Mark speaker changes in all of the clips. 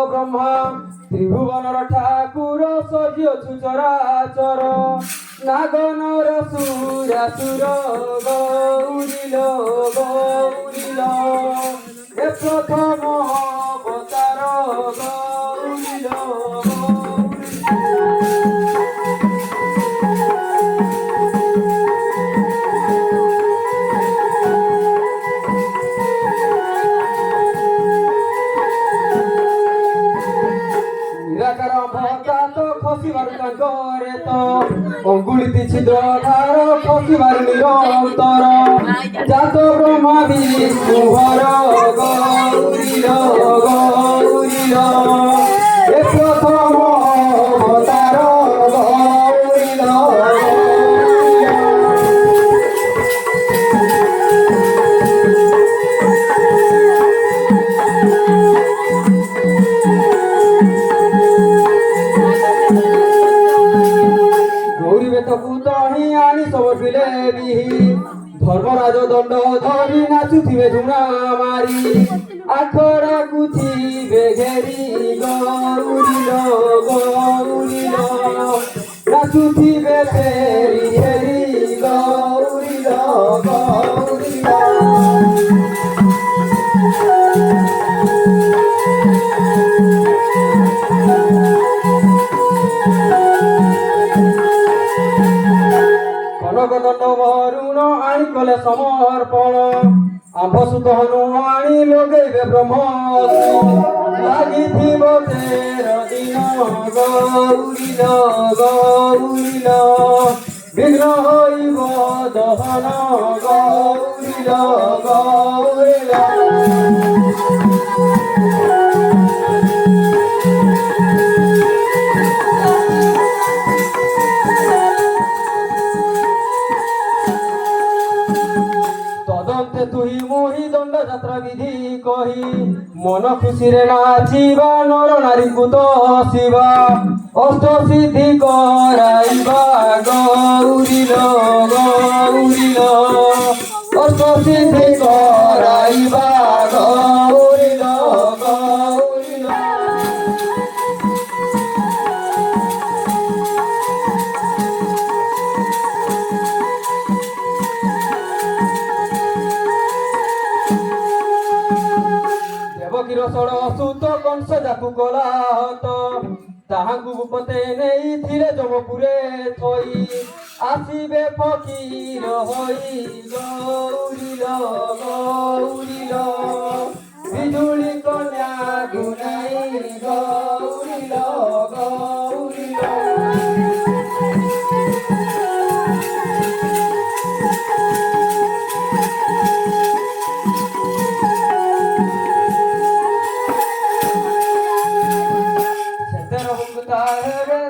Speaker 1: ব্রহ্মা ত্রিভুবনর ঠাকুর সজিଅছু চরাচর নাগনর সুরাসুর গৌরিল গৌরিল এ প্রথম অবতার গৌরিল নিরাকার ভক্তা তো খসিবার তাঙ্করে তো অঙ্গুলিতে ছিদ্র ধার খসিবার নিরন্তর জাত ব্রহ্মা বিষ্ণুহর গৌরিল গৌরিল এ প্রথম অবতার গৌরিল সমর্পিলে বিহি ধর্মরাজ দণ্ড ধরি নাচুথিবে ঝুমা মারি আখরা কুথিবে ঘেরি গৌরিল গৌরিল নাচুথিবে ফেরি হেরি গৌরিল গৌরিল কনকদণ্ড বরুণ আনি কলে সমর্পণ আম্ভসুত হনুমানি লগাইবে ব্রহ্মশ্রী লাগিথিব 13 দিন গৌরিল গৌরিল বিঘ্ন হইব দহন গৌরিল গৌরিল তদন্তে তুই মোহি দণ্ড যাত্রা বিধি কহি মন খুশিরে নাচিবা নর নারীଙ୍କୁ তো শিবা অষ্ট সিদ্ধি করাইবা গৌরিল গৌরিল অষ্ট সিদ্ধি করাইবা গৌরিল গৌরিল দেবকীর ষোড়সূত কংস যাକୁ କଲା ହତ ତାହାଙ୍କୁ ଗୁପତେ ନେଇଥିଲେ ଯମପୁରେ ଥୋଇ ଆସିବେ ଫକୀର ହୋଇ ଗୌରିଲ ଗୌରିଲ ବିଜୁଳି କନ୍ୟା ଗୁନାଇ ଗୌରିଲ ଗୌରିଲ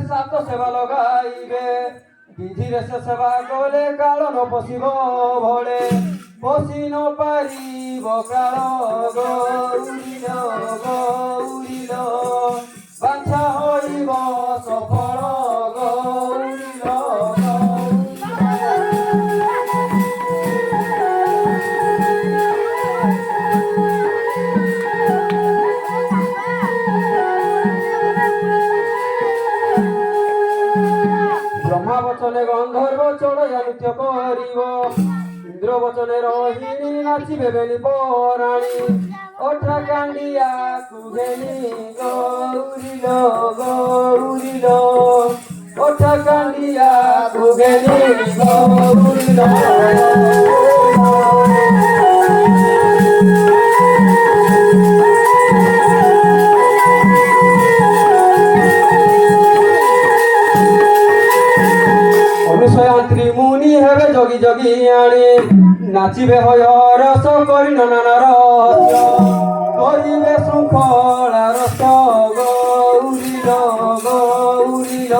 Speaker 1: সাত সেবা লগাইবে বিধিরে সে সেবা কলে কাল ন পশিব ভলে পশি ন পারিব কাল গৌরিল গৌরিল বাঞ্ছা হইব সফল গৌরিল ব্রহ্মা বচনে গন্ধর্ব চড়াইয়া নৃত্য করিব ইন্দ্র বচনে রোহিণী নাচিবে বেনি পরাণী ওঠা কান্ডিয়া কুঘেনি গৌরিল গৌরিল ওঠা কান্ডিয়া কুঘেনি গৌরিল অনুসয়ান্ত্রী মুনি হেবে যোগী যোগী আনি নাচিবে হয় রস করি নানা রহস্য করিবে শৃঙ্খলা রস গৌরিল গৌরিল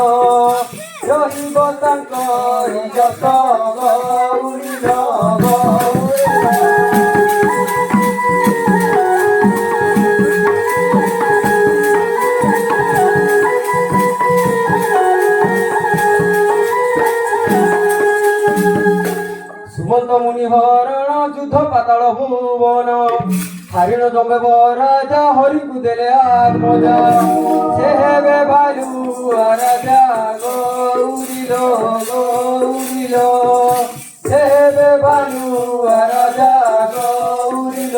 Speaker 1: রহিব তাঙ্করি যশ গৌরিল গৌরিল সুমন্ত মুনি হরণ যুদ্ধ পাতাল ভুবন হারিণ জমে রাজা হরিকু দেলে আর মজা সে হেবে ভালু রাজা গৌরিল গৌরিল সে হেবে ভালু রাজা গৌরিল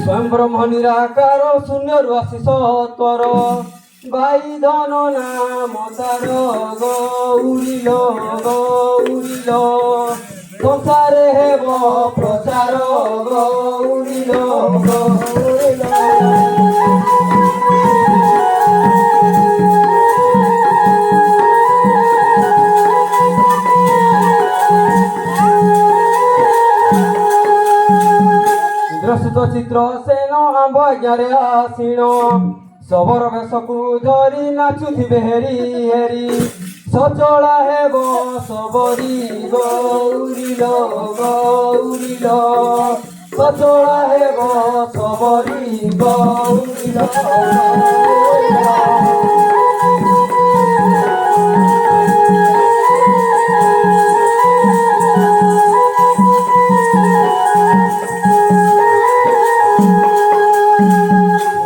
Speaker 1: স্বয়ং ব্রহ্ম নিরাকার শূন্যরু আশিষ তর বাই ধন নাম তার গৌরিল গৌরিল সংসারে হেব প্রচার গৌরিল গৌরিল দ্রষ্টুত চিত্র সেন আম্ব আজ্ঞারে আসিণ সবর বেশকু ধরি নাচুথিবে হেরি হেরি সচলা হেব সবরি গৌরিল গৌরিল সচলা হেব সবরি গৌরিল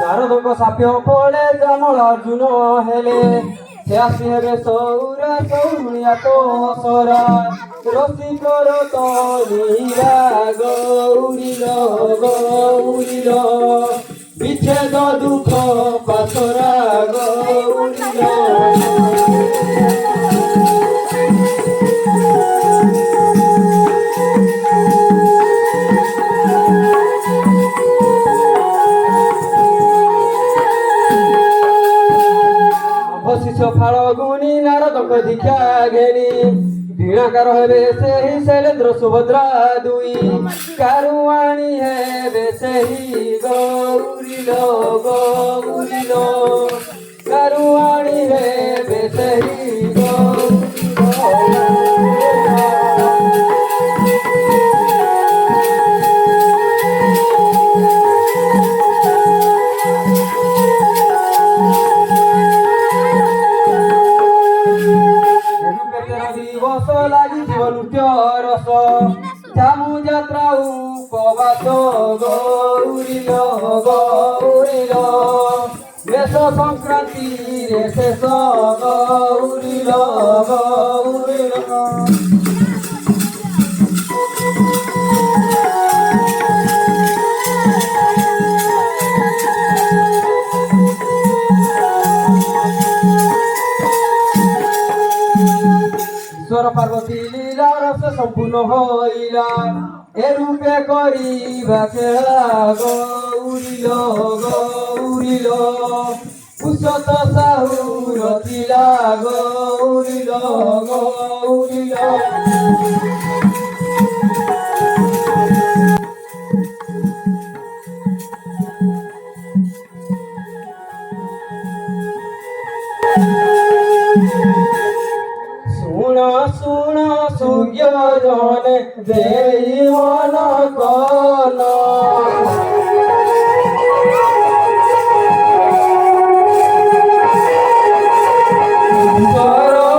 Speaker 1: নারদଙ୍କ ସାପ୍ୟ ଫଳେ ଜାମଳ ଅର୍ଜୁନ ହେଲେ ସେ ଆସି ହେବେ ସୌରା ସୌରୁଣିଆ ତ ସରା ରସିକର ତଳିରା ଗୌରିଲ ଗୌରିଲ ବିଚ୍ଛେଦ ଦୁଃଖ ପାସରା ଗୌରିଲ শিষ্য ফাଳଗୁନି ନାରଦଙ୍କ ଦୀକ୍ଷା ଘେନି ବୀଣାକାର ହେବେ ସେହି ଶୈଲେନ୍ଦ୍ର ସୁଭଦ୍ରା ଦୁଇ କାରୁଆଣୀ ହେବେ ସେହି ଗୌରିଲ ଗୌରିଲ କାରୁଆଣୀ ହେବେ ସେହି ଗୌରିଲ দিবস লাগিଯିବ ନୃତ୍ୟ ରସ ଝାମୁ ଯାତ୍ରା ଉପବାସ ଗୌରିଲ ଗୌରିଲ ବେଶ ସଂକ୍ରାନ୍ତିରେ ଶେଷ ଗୌରିଲ ଗୌରିଲ ଈଶ୍ୱର ପାର୍ବତୀ লীলা ରସ ସମ୍ପୂର୍ଣ୍ଣ ହୋଇଲା ଏ ରୂପେ କରିବା ଖେଳା ଗୌରିଲ ଗୌରିଲ କୁଶତ ସାହୁ ରଚିଲା ଗୌରିଲ ଗୌରିଲ শুণ শুণ সূর্য জনে দেই মন কন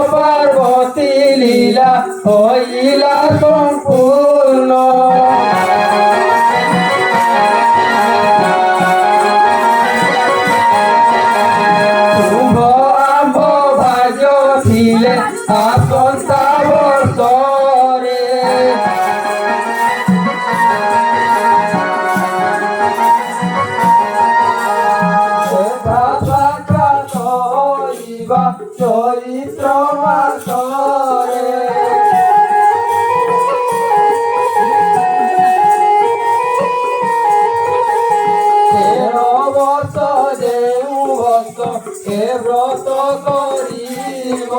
Speaker 1: পার্বতী লীলা হইলা সম্পূর্ণ আসন্তা বর্ষরে চরিত্র মাসরে বর্ষ যে বর্ষ এ ব্রত করিব